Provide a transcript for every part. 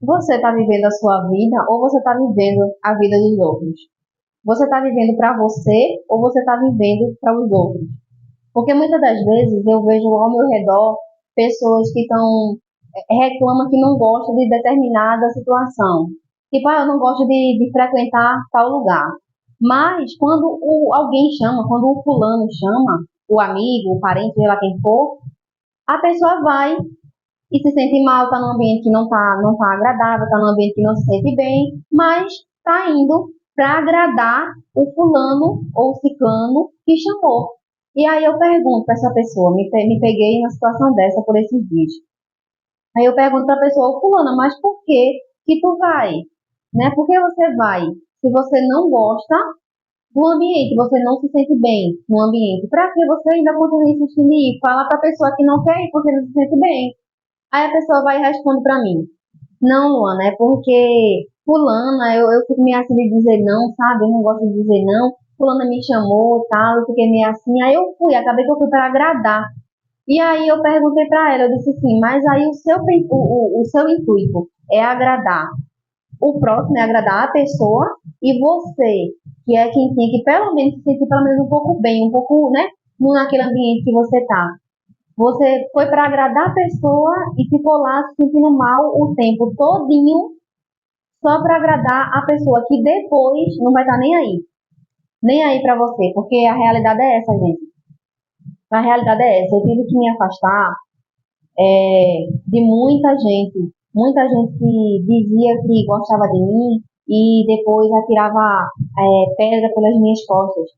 Você está vivendo a sua vida ou você está vivendo a vida dos outros? Você está vivendo para você ou você está vivendo para os outros? Porque muitas das vezes eu vejo ao meu redor pessoas que estão reclamam que não gostam de determinada situação. Tipo, eu não gosto de frequentar tal lugar. Mas quando alguém chama, quando o fulano chama, o amigo, o parente, seja lá quem for, a pessoa vai e se sente mal, está num ambiente que não tá agradável, está num ambiente que não se sente bem, mas está indo para agradar o fulano ou o ciclano que chamou. E aí eu pergunto para essa pessoa, me peguei numa situação dessa por esses dias. Aí eu pergunto para a pessoa, ô fulana, mas por que tu vai? Né? Por que você vai? Se você não gosta do ambiente, você não se sente bem no ambiente, para que você ainda continue insistindo em ir? Fala para a pessoa que não quer ir porque não se sente bem. Aí a pessoa vai e responde para mim. Não, Luana, é porque fulana, eu fico meio assim de dizer não, sabe? Eu não gosto de dizer não. Fulana me chamou, tal, eu fiquei meio assim. Aí eu fui, acabei que eu fui para agradar. E aí eu perguntei para ela, eu disse assim, mas aí o seu intuito é agradar o próximo, é agradar a pessoa, e você, que é quem tem que pelo menos se sentir pelo menos um pouco bem, um pouco, né, naquele ambiente que você tá. Você foi para agradar a pessoa e ficou lá se sentindo mal o tempo todinho só para agradar a pessoa que depois não vai estar nem aí para você, porque a realidade é essa, gente. A realidade é essa. Eu tive que me afastar de muita gente que dizia que gostava de mim e depois atirava pedra pelas minhas costas.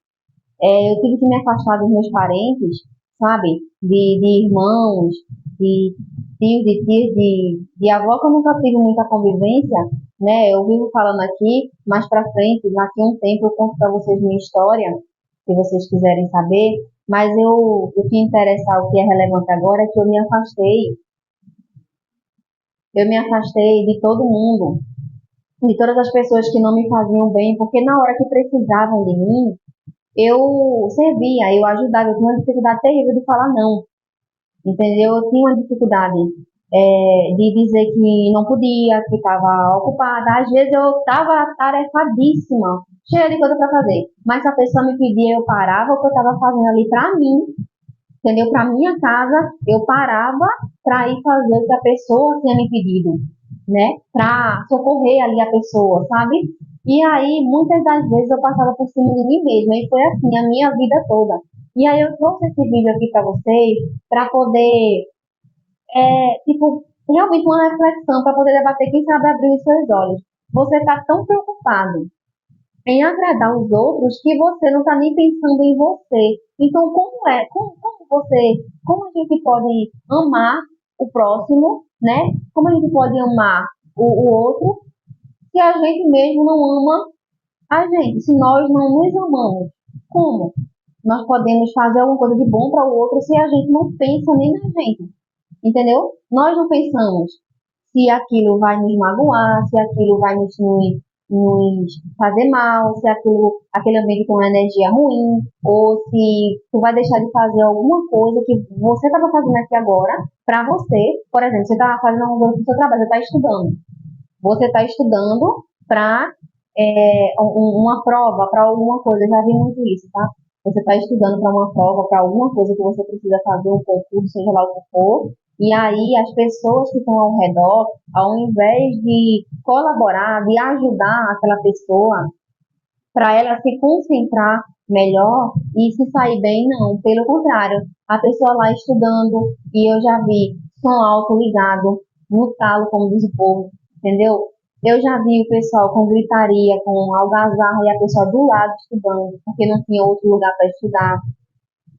Eu tive que me afastar dos meus parentes, sabe? De irmãos, de tios, de tias, de avó, que eu nunca tive muita convivência, né? Eu vivo falando aqui, mais pra frente, daqui a um tempo eu conto pra vocês minha história, se vocês quiserem saber, mas o que interessa, o que é relevante agora é que eu me afastei de todo mundo, de todas as pessoas que não me faziam bem, porque na hora que precisavam de mim, eu servia, eu ajudava, eu tinha uma dificuldade terrível de falar não, entendeu? Eu tinha uma dificuldade de dizer que não podia, que estava ocupada. Às vezes eu estava atarefadíssima, cheia de coisa para fazer, mas se a pessoa me pedia, eu parava o que eu estava fazendo ali para mim, entendeu? Para minha casa, eu parava para ir fazer o que a pessoa tinha me pedido, né? Para socorrer ali a pessoa, sabe? E aí, muitas das vezes eu passava por cima de mim mesma, e foi assim a minha vida toda. E aí eu trouxe esse vídeo aqui para vocês, para poder, tipo, realmente uma reflexão, para poder debater, quem sabe abrir os seus olhos. Você está tão preocupado em agradar os outros que você não está nem pensando em você. Então, como a gente pode amar o próximo, né? Como a gente pode amar o outro se a gente mesmo não ama a gente, se nós não nos amamos? Como nós podemos fazer alguma coisa de bom para o outro se a gente não pensa nem na gente? Entendeu? Nós não pensamos se aquilo vai nos magoar, se aquilo vai nos fazer mal, se aquele ambiente tem uma energia ruim, ou se tu vai deixar de fazer alguma coisa que você estava fazendo aqui agora para você. Por exemplo, você está fazendo alguma coisa no seu trabalho, você está estudando. Você está estudando para uma prova, para alguma coisa. Eu já vi muito isso, tá? Você está estudando para uma prova, para alguma coisa que você precisa fazer, um concurso, seja lá o que for. E aí as pessoas que estão ao redor, ao invés de colaborar, de ajudar aquela pessoa, para ela se concentrar melhor e se sair bem, não. Pelo contrário, a pessoa lá estudando, e eu já vi som alto ligado no talo, como diz o povo, entendeu? Eu já vi o pessoal com gritaria, com algazarra e a pessoa do lado estudando, porque não tinha outro lugar para estudar.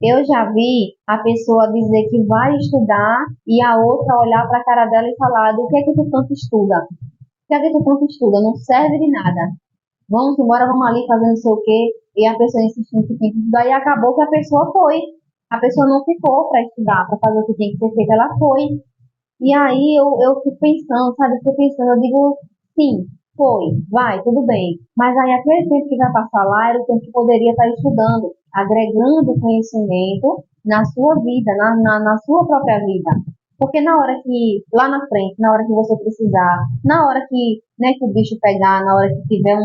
Eu já vi a pessoa dizer que vai estudar e a outra olhar para a cara dela e falar: do que é que tu tanto estuda? O que é que tu tanto estuda? Não serve de nada. Vamos embora, vamos ali fazer não sei o quê, e a pessoa insistindo que tem que estudar, e acabou que a pessoa foi. A pessoa não ficou para estudar, para fazer o que tem que ser feito, ela foi. E aí eu fico pensando, sabe, eu fico pensando, eu digo, sim, foi, vai, tudo bem. Mas aí aquele tempo que vai passar lá era o tempo que poderia estar estudando, agregando conhecimento na sua vida, na sua própria vida. Porque na hora que, lá na frente, na hora que você precisar, na hora que, né, que o bicho pegar, na hora que tiver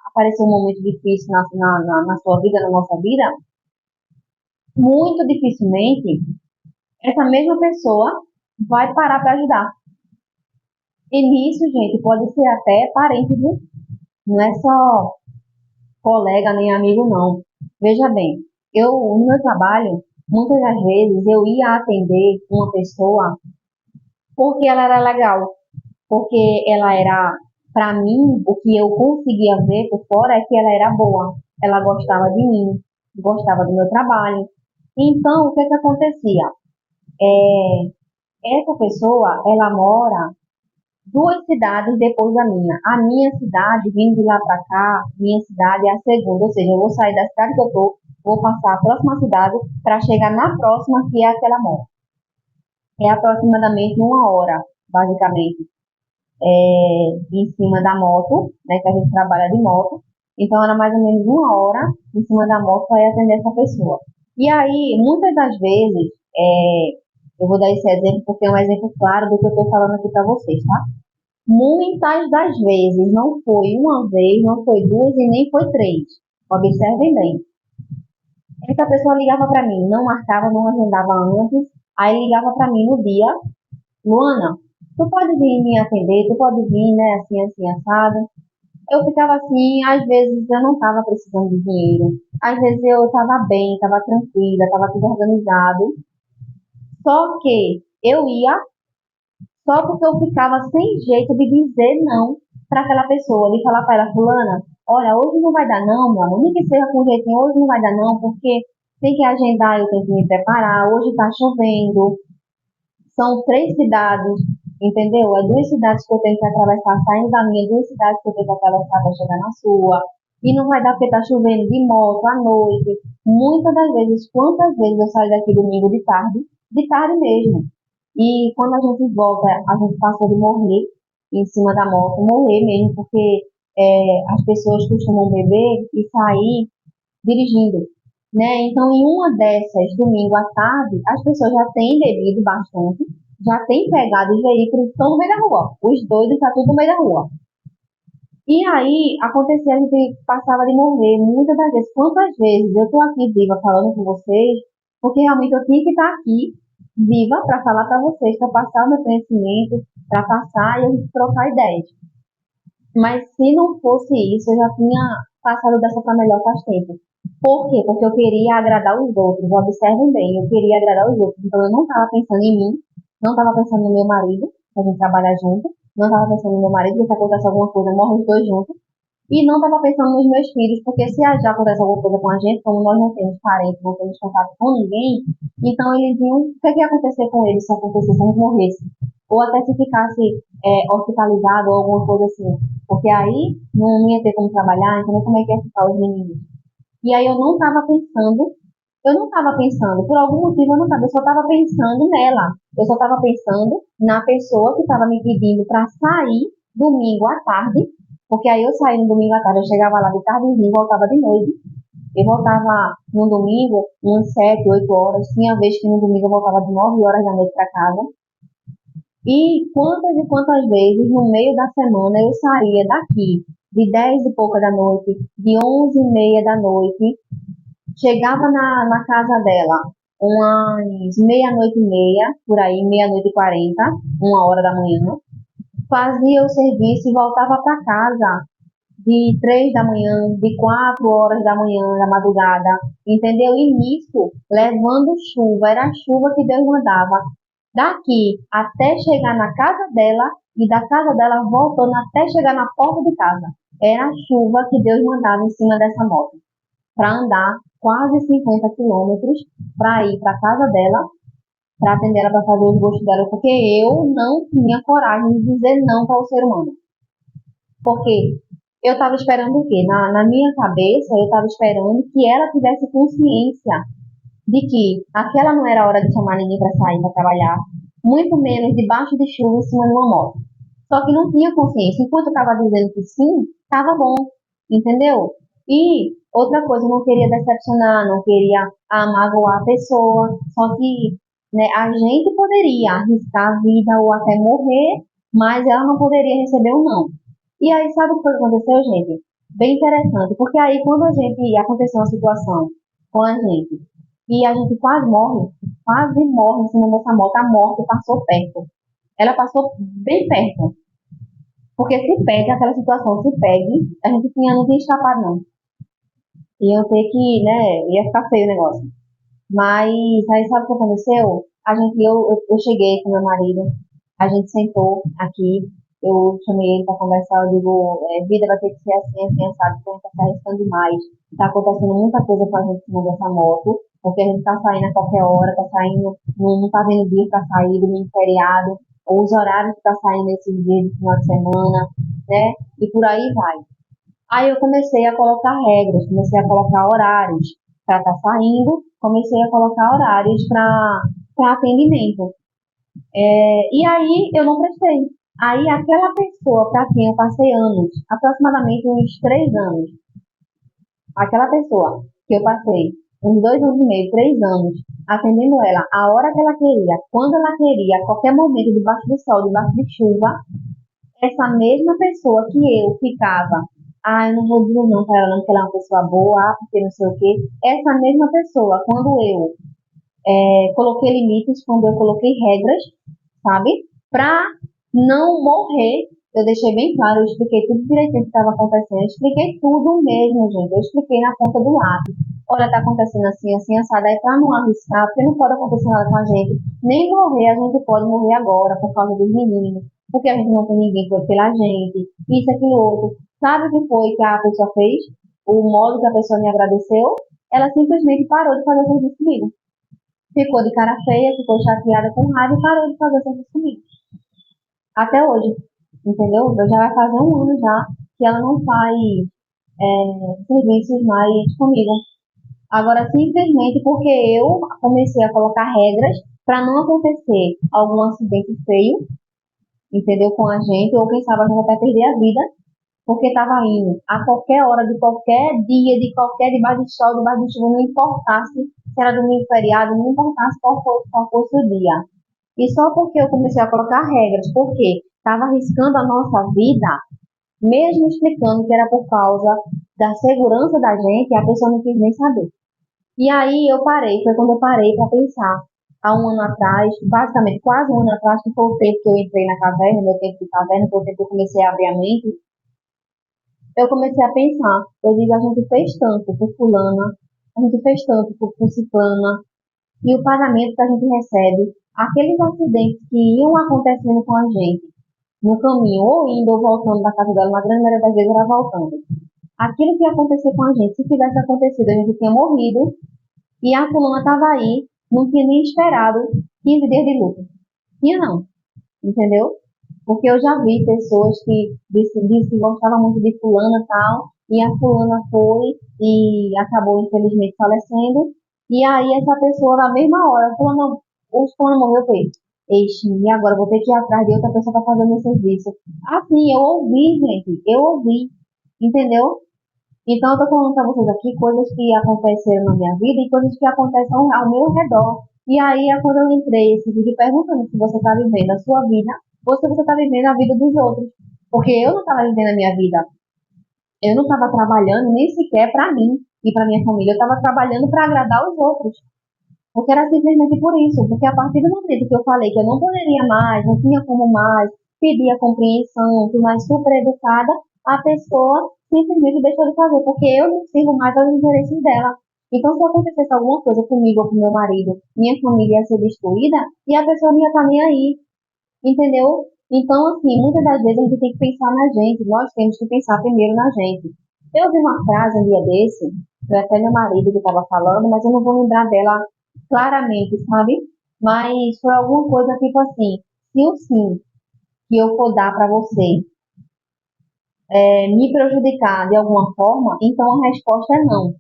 aparecer um momento difícil na sua vida, na nossa vida, muito dificilmente essa mesma pessoa vai parar para ajudar. E nisso, gente, pode ser até parente, viu? Não é só colega nem amigo, não. Veja bem, eu, no meu trabalho, muitas das vezes eu ia atender uma pessoa porque ela era legal, porque ela era, para mim, o que eu conseguia ver por fora é que ela era boa, ela gostava de mim, gostava do meu trabalho. Então, o que que acontecia? Essa pessoa, ela mora 2 cidades depois da minha. A minha cidade, vindo de lá para cá, minha cidade é a segunda, ou seja, eu vou sair da cidade que eu tô, vou passar a próxima cidade para chegar na próxima, que é a que ela mora. É aproximadamente 1 hora, basicamente, em cima da moto, né, que a gente trabalha de moto. Então, era mais ou menos 1 hora em cima da moto para ir atender essa pessoa. E aí, muitas das vezes, eu vou dar esse exemplo porque é um exemplo claro do que eu estou falando aqui para vocês, tá? Muitas das vezes, não foi uma vez, não foi duas e nem foi três. Observem bem. Essa pessoa ligava para mim, não marcava, não agendava antes, aí ligava para mim no dia, Luana, tu pode vir me atender, tu pode vir, né, assim, assim, assado. Eu ficava assim, às vezes eu não estava precisando de dinheiro, às vezes eu estava bem, estava tranquila, estava tudo organizado, só que eu ia só porque eu ficava sem jeito de dizer não para aquela pessoa, de falar para ela, fulana, olha, hoje não vai dar não, meu amor, nem que seja com jeitinho, hoje não vai dar não, porque tem que agendar, eu tenho que me preparar, hoje está chovendo, são 3 cidades, entendeu? É 2 cidades que eu tenho que atravessar, saindo da minha, 2 cidades que eu tenho que atravessar para chegar na sua, e não vai dar porque está chovendo de moto à noite. Muitas das vezes, quantas vezes eu saio daqui domingo de tarde mesmo. E quando a gente volta, a gente passou de morrer em cima da moto, morrer mesmo, porque as pessoas costumam beber e sair dirigindo, né? Então, em uma dessas, domingo à tarde, as pessoas já têm bebido bastante, já têm pegado os veículos e estão no meio da rua. Os dois estão tudo no meio da rua. E aí, acontecia, a gente passava de morrer muitas das vezes. Quantas vezes eu estou aqui viva falando com vocês, porque realmente eu tinha que estar aqui viva para falar para vocês, para passar o meu conhecimento, para passar e a gente trocar ideias. Mas se não fosse isso, eu já tinha passado dessa para melhor faz tempo. Por quê? Porque eu queria agradar os outros. Observem bem, eu queria agradar os outros. Então eu não estava pensando em mim, não estava pensando no meu marido, que a gente trabalha junto, não estava pensando no meu marido, que se acontece alguma coisa, morre os dois juntos. E não estava pensando nos meus filhos, porque se já acontece alguma coisa com a gente, como nós não temos parentes, não temos contato com ninguém, então eles iam, o que, que ia acontecer com eles se acontecesse, se a gente morresse? Ou até se ficasse hospitalizado ou alguma coisa assim. Porque aí não ia ter como trabalhar, então como é que ia ficar os meninos? E aí eu não estava pensando, por algum motivo eu não estava, eu só estava pensando nela. Eu só estava pensando na pessoa que estava me pedindo para sair domingo à tarde, porque aí eu saí no domingo à tarde, eu chegava lá de tardezinho, voltava de noite. Eu voltava no domingo, umas 7, 8 horas. Tinha vez que no domingo eu voltava de 9 horas da noite para casa. E quantas vezes no meio da semana eu saía daqui de 10 e pouca da noite, de 11 e meia da noite, chegava na casa dela umas meia-noite e meia, por aí, meia-noite e 40, 1 hora da manhã, fazia o serviço e voltava para casa de 3 da manhã, de 4 horas da manhã, da madrugada, entendeu? E nisso, levando chuva, era a chuva que Deus mandava. Daqui até chegar na casa dela e da casa dela voltando até chegar na porta de casa. Era a chuva que Deus mandava em cima dessa moto. Para andar quase 50 quilômetros para ir para a casa dela, para atender ela, para fazer os gostos dela, porque eu não tinha coragem de dizer não para o ser humano. Porque eu estava esperando o quê? Na minha cabeça, eu estava esperando que ela tivesse consciência de que aquela não era hora de chamar ninguém para sair para trabalhar, muito menos debaixo de chuva em cima de uma moto. Só que não tinha consciência. Enquanto eu estava dizendo que sim, estava bom, entendeu? E outra coisa, eu não queria decepcionar, não queria magoar a pessoa, só que né? A gente poderia arriscar a vida ou até morrer, mas ela não poderia receber o não. E aí, sabe o que foi que aconteceu, gente? Bem interessante, porque aí quando a gente aconteceu uma situação com a gente e a gente quase morre em cima dessa moto, a morte passou perto. Ela passou bem perto. Porque se pegue, aquela situação, se pegue, a gente tinha, não tinha escapado, não. Iam ter que, né, ia ficar feio o negócio. Mas aí sabe o que aconteceu? Eu cheguei com meu marido, a gente sentou aqui, eu chamei ele para conversar, eu digo, vida vai ter que ser assim, assim, assado, porque a gente está se arriscando demais. Está acontecendo muita coisa com a gente em cima dessa moto, porque a gente está saindo a qualquer hora, está saindo, não está vendo dia para sair, domingo feriado, ou os horários que está saindo nesses dias de final de semana, né? E por aí vai. Aí eu comecei a colocar regras, comecei a colocar horários para estar saindo, comecei a colocar horários para atendimento. E aí eu não prestei. Aí aquela pessoa para quem eu passei anos, aproximadamente uns 3 anos, aquela pessoa que eu passei uns 2 anos e meio, 3 anos, atendendo ela a hora que ela queria, quando ela queria, a qualquer momento, debaixo do sol, debaixo de chuva, essa mesma pessoa que eu ficava, eu não vou dizer não para ela não, porque ela é uma pessoa boa, porque não sei o quê, essa mesma pessoa, quando eu coloquei limites, quando eu coloquei regras, sabe? Para não morrer, eu deixei bem claro, eu expliquei tudo direitinho o que estava acontecendo, eu expliquei tudo mesmo, gente, eu expliquei na ponta do lápis. Olha, tá acontecendo assim, assim, assado, aí para não arriscar, porque não pode acontecer nada com a gente, nem morrer, a gente pode morrer agora por causa dos meninos, porque a gente não tem ninguém pela gente, isso, aquilo, outro. Sabe o que foi que a pessoa fez? O modo que a pessoa me agradeceu? Ela simplesmente parou de fazer serviço comigo. Ficou de cara feia, ficou chateada com raiva e parou de fazer serviço comigo. Até hoje, entendeu? Já vai fazer um ano já que ela não faz serviços mais comigo. Agora, simplesmente porque eu comecei a colocar regras para não acontecer algum acidente feio, entendeu? Com a gente, ou quem sabe a gente até perder a vida, porque estava indo a qualquer hora, de qualquer dia, de qualquer, debaixo de sol, debaixo de chuva, não importasse se era domingo feriado, não importasse qual fosse o dia. E só porque eu comecei a colocar regras, porque estava arriscando a nossa vida, mesmo explicando que era por causa da segurança da gente, a pessoa não quis nem saber. E aí eu parei, foi quando eu parei para pensar. Há um ano atrás, basicamente quase um ano atrás, que foi o tempo que eu entrei na caverna, meu tempo de caverna, foi o tempo que eu comecei a abrir a mente, eu comecei a pensar. Eu digo, a gente fez tanto por fulana, a gente fez tanto por ciclana, e o pagamento que a gente recebe, aqueles acidentes que iam acontecendo com a gente no caminho, ou indo ou voltando da casa dela, na grande maioria das vezes era voltando. Aquilo que ia acontecer com a gente, se tivesse acontecido, a gente tinha morrido, e a fulana estava aí, não tinha nem esperado 15 dias de luto. Tinha não, entendeu? Porque eu já vi pessoas que disse que gostavam muito de fulana e tal, e a fulana foi e acabou, infelizmente, falecendo. E aí essa pessoa, na mesma hora, fulana, o fulano morreu, foi. Eixe, e agora vou ter que ir atrás de outra pessoa para fazer meu serviço. Assim, eu ouvi, gente, eu ouvi, entendeu? Então, eu tô falando para vocês aqui coisas que aconteceram na minha vida e coisas que acontecem ao meu redor. E aí, é quando eu entrei esse vídeo perguntando se você está vivendo a sua vida ou se você está vivendo a vida dos outros. Porque eu não estava vivendo a minha vida. Eu não estava trabalhando nem sequer para mim e para minha família. Eu estava trabalhando para agradar os outros. Porque era simplesmente por isso. Porque a partir do momento que eu falei que eu não poderia mais, não tinha como mais, pedir a compreensão, fui mais super educada, a pessoa simplesmente deixou de fazer. Porque eu não sirvo mais aos interesses dela. Então, se acontecesse alguma coisa comigo ou com meu marido, minha família ia ser destruída e a pessoa não ia estar nem aí. Entendeu? Então, assim, muitas das vezes a gente tem que pensar na gente, nós temos que pensar primeiro na gente. Eu vi uma frase um dia desse, foi até meu marido que estava falando, mas eu não vou lembrar dela claramente, sabe? Mas foi alguma coisa tipo assim, se o sim que eu for dar para você me prejudicar de alguma forma, então a resposta é não.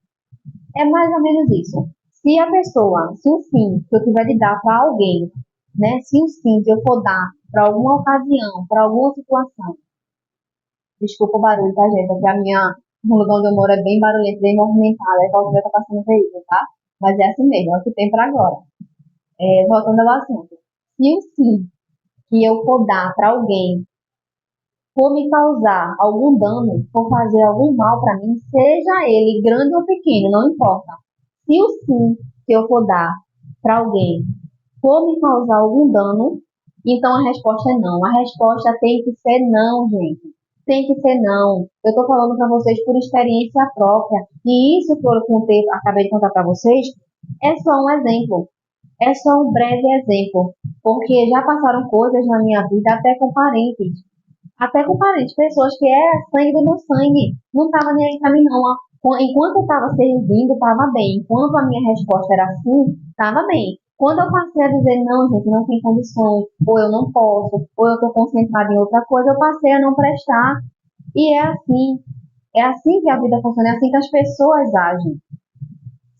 É mais ou menos isso. Se a pessoa, se o sim que eu tiver de dar para alguém, né? Se o sim que eu for dar para alguma ocasião, para alguma situação, desculpa o barulho, tá, gente? Porque o lugar onde eu moro é bem barulhento, bem movimentado, aí volta tá passando veículo, tá? Mas é assim mesmo, é o que tem para agora. Voltando ao assunto, se o sim que eu for dar para alguém for me causar algum dano, for fazer algum mal para mim, seja ele grande ou pequeno, não importa. Se o sim que eu for dar para alguém for me causar algum dano, então a resposta é não. A resposta tem que ser não, gente. Tem que ser não. Eu estou falando para vocês por experiência própria. E isso que eu acabei de contar para vocês é só um exemplo. É só um breve exemplo. Porque já passaram coisas na minha vida até com parentes. Até com parentes, pessoas que é sangue do meu sangue. Não estava nem aí pra mim, não. Enquanto eu estava servindo, estava bem. Enquanto a minha resposta era sim, estava bem. Quando eu passei a dizer, não, gente, não tem condições, ou eu não posso, ou eu estou concentrada em outra coisa, eu passei a não prestar. E é assim que a vida funciona, é assim que as pessoas agem,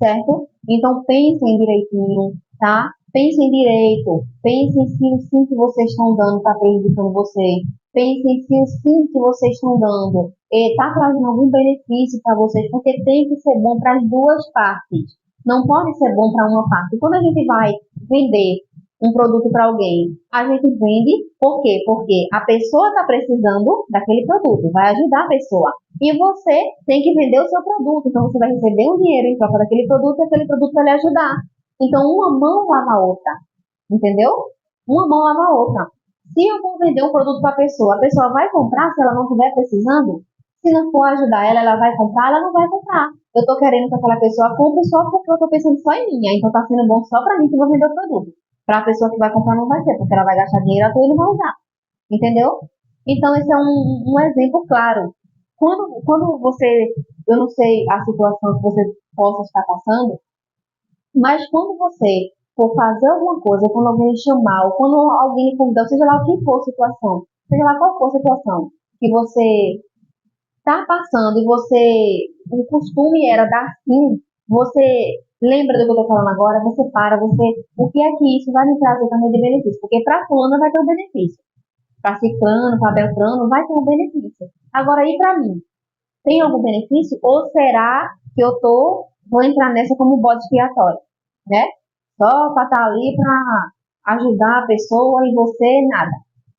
certo? Então pensem direitinho, tá? Pensem direito, pensem se o sim que vocês estão dando está prejudicando você, pensem se o sim que vocês estão dando está trazendo algum benefício para vocês, porque tem que ser bom para as duas partes, não pode ser bom para uma parte. Quando a gente vai vender um produto para alguém, a gente vende por quê? Porque a pessoa está precisando daquele produto, vai ajudar a pessoa. E você tem que vender o seu produto, então você vai receber um dinheiro em troca daquele produto e aquele produto vai lhe ajudar. Então, uma mão lava a outra, entendeu? Uma mão lava a outra. Se eu for vender um produto para a pessoa vai comprar se ela não estiver precisando? Se não for ajudar ela, ela vai comprar? Ela não vai comprar. Eu estou querendo que aquela pessoa compre só porque eu estou pensando só em mim, então está sendo bom só para mim que eu vou vender o produto. Para a pessoa que vai comprar não vai ser, porque ela vai gastar dinheiro à toa e não vai usar. Entendeu? Então, esse é um exemplo claro. Quando você, eu não sei a situação que você possa estar passando, mas quando você for fazer alguma coisa, quando alguém lhe chamar, ou quando alguém lhe convidar, seja lá o que for a situação, seja lá qual for a situação, que você está passando e o costume era dar sim, você lembra do que eu estou falando agora, o que é que isso vai me trazer também de benefício? Porque para fulano vai ter um benefício, para ciclano, para beltrano, vai ter um benefício. Agora, e para mim? Tem algum benefício? Ou será que vou entrar nessa como bode expiatório, né? Só para estar ali para ajudar a pessoa e você nada.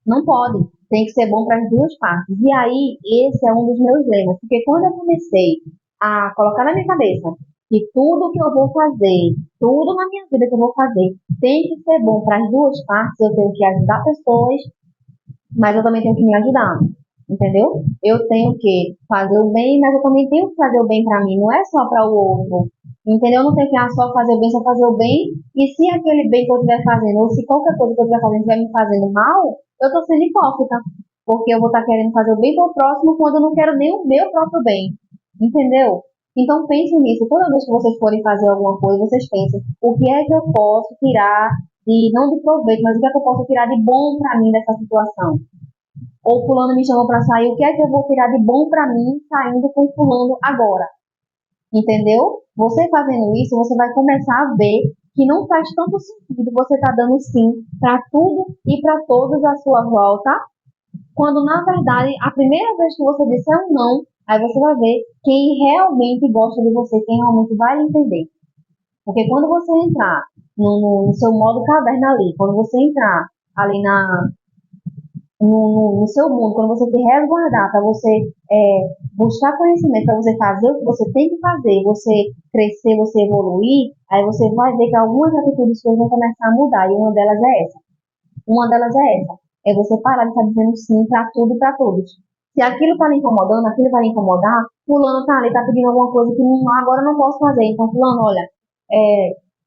Não pode. Tem que ser bom para as duas partes. E aí, esse é um dos meus lemas. Porque quando eu comecei a colocar na minha cabeça que tudo que eu vou fazer, tudo na minha vida que eu vou fazer, tem que ser bom para as duas partes, eu tenho que ajudar pessoas, mas eu também tenho que me ajudar, entendeu? Eu tenho que fazer o bem, mas eu também tenho que fazer o bem para mim, não é só para o outro, entendeu? Eu não tenho que só fazer o bem, só fazer o bem, e se aquele bem que eu estiver fazendo, ou se qualquer coisa que eu estiver fazendo estiver me fazendo mal, eu estou sendo hipócrita, porque eu vou estar querendo fazer o bem para o próximo quando eu não quero nem o meu próprio bem, entendeu? Então pensem nisso, toda vez que vocês forem fazer alguma coisa, vocês pensem, o que é que eu posso tirar não de proveito, mas o que é que eu posso tirar de bom para mim dessa situação? Ou fulano me chamou para sair, o que é que eu vou tirar de bom para mim saindo com fulano agora? Entendeu? Você fazendo isso, você vai começar a ver que não faz tanto sentido você estar dando sim para tudo e para todos à sua volta, quando na verdade a primeira vez que você disser um não, aí você vai ver quem realmente gosta de você, quem realmente vai lhe entender. Porque quando você entrar no seu modo caverna ali, quando você entrar ali no seu mundo, quando você se resguardar para você buscar conhecimento, para você fazer o que você tem que fazer, você crescer, você evoluir, aí você vai ver que algumas atitudes suas vão começar a mudar, e uma delas é essa. Uma delas é essa. É você parar de estar dizendo sim para tudo e para todos. Se aquilo está lhe incomodando, aquilo vai lhe incomodar, fulano está ali, está pedindo alguma coisa que agora eu não posso fazer. Então, fulano, olha,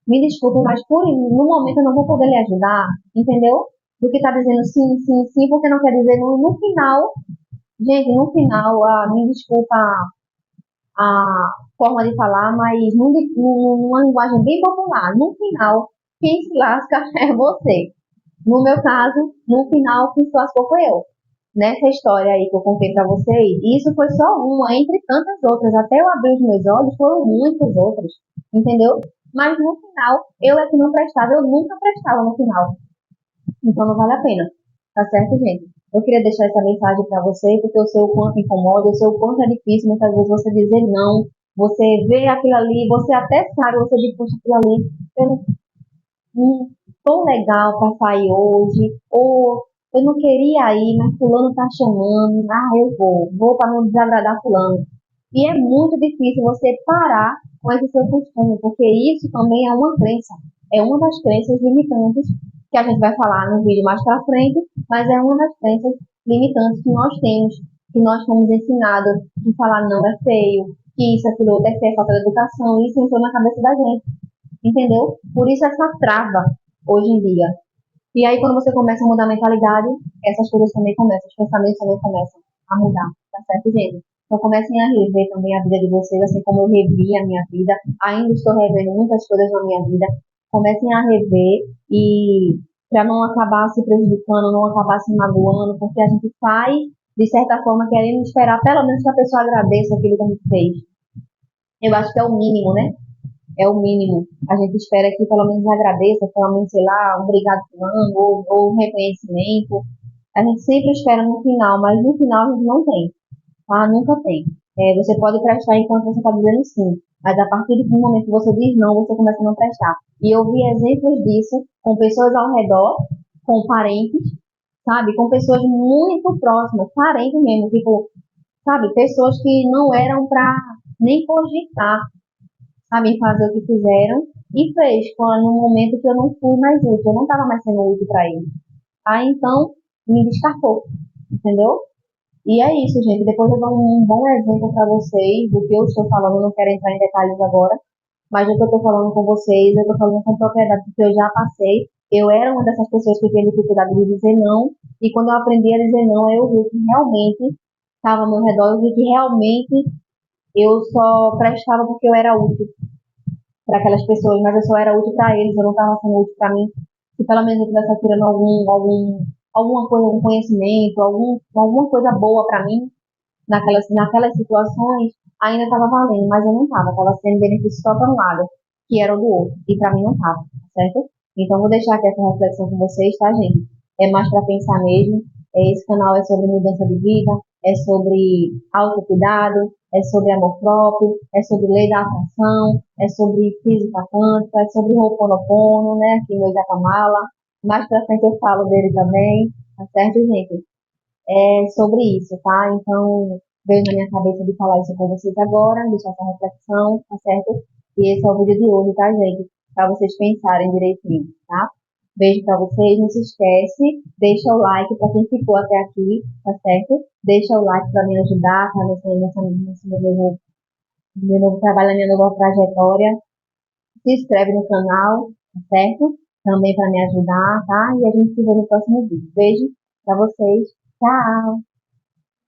me desculpe, mas no momento eu não vou poder lhe ajudar, entendeu? Do que está dizendo sim, sim, sim, porque não quer dizer no final, gente, no final, me desculpa a forma de falar, mas numa linguagem bem popular, no final, quem se lasca é você. No meu caso, no final, quem se lascou foi eu. Nessa história aí que eu contei para vocês, isso foi só uma entre tantas outras. Até eu abrir os meus olhos, foram muitas outras, entendeu? Mas no final, eu é que não prestava, eu nunca prestava no final. Então não vale a pena. Tá certo, gente? Eu queria deixar essa mensagem para você, porque eu sei o quanto incomoda, eu sei o quanto é difícil muitas vezes você dizer não. Você vê aquilo ali, você até sabe, você diz, poxa, aquilo ali, eu tô legal pra sair hoje, ou eu não queria ir, mas fulano tá chamando, eu vou para não desagradar fulano. E é muito difícil você parar com esse seu costume, porque isso também é uma crença, é uma das crenças limitantes que a gente vai falar no vídeo mais para frente, mas é uma das crenças limitantes que nós temos, que nós fomos ensinados que falar não é feio, que isso, aquilo, outro é feio, é falta de educação, e isso entrou na cabeça da gente, entendeu? Por isso essa trava hoje em dia. E aí, quando você começa a mudar a mentalidade, essas coisas também começam, os pensamentos também começam a mudar, tá certo, gente? Então, comecem a rever também a vida de vocês, assim como eu revi a minha vida. Ainda estou revendo muitas coisas na minha vida. Comecem a rever e para não acabar se prejudicando, não acabar se magoando, porque a gente faz, de certa forma, querendo esperar pelo menos que a pessoa agradeça aquilo que a gente fez. Eu acho que é o mínimo, né? É o mínimo. A gente espera que pelo menos agradeça, pelo menos, sei lá, um obrigado fulano, ou um reconhecimento. A gente sempre espera no final, mas no final a gente não tem, tá? Nunca tem. Você pode prestar enquanto você está dizendo sim, mas a partir do momento que você diz não, você começa a não prestar. E eu vi exemplos disso com pessoas ao redor, com parentes, sabe? Com pessoas muito próximas, parentes mesmo, tipo, sabe? Pessoas que não eram para nem cogitar, sabe, fazer o que fizeram e fez quando no momento que eu não fui mais útil, eu não estava mais sendo útil para ele. Aí então me descartou, entendeu? E é isso, gente. Depois eu dou um bom exemplo para vocês do que eu estou falando. Eu não quero entrar em detalhes agora, mas o que eu estou falando com vocês, eu estou falando com propriedade, porque eu já passei. Eu era uma dessas pessoas que tinha dificuldade de dizer não, e quando eu aprendi a dizer não, eu vi que realmente estava ao meu redor, eu vi que realmente eu só prestava porque eu era útil para aquelas pessoas, mas eu só era útil para eles, eu não estava sendo útil para mim. Se pelo menos eu estivesse tirando alguma coisa, algum conhecimento, alguma coisa boa para mim naquelas situações, ainda estava valendo, mas eu não estava sendo benefício só para um lado, que era o do outro, e para mim não estava, certo? Então vou deixar aqui essa reflexão com vocês, tá, gente? É mais para pensar mesmo. Esse canal é sobre mudança de vida, é sobre autocuidado, é sobre amor próprio, é sobre lei da atração, é sobre física quântica, é sobre Ho'oponopono, né? Aqui no Japamala. Mais pra frente eu falo dele também, tá certo, gente? É sobre isso, tá? Então, veio na minha cabeça de falar isso com vocês agora, deixar essa reflexão, tá certo? E esse é o vídeo de hoje, tá, gente? Para vocês pensarem direitinho, tá? Beijo para vocês, não se esquece, deixa o like para quem ficou até aqui, tá certo? Deixa o like para me ajudar, tá? Nesse meu novo trabalho, na minha nova trajetória. Se inscreve no canal, tá certo? Também para me ajudar, tá? E a gente se vê no próximo vídeo. Beijo para vocês. Tchau!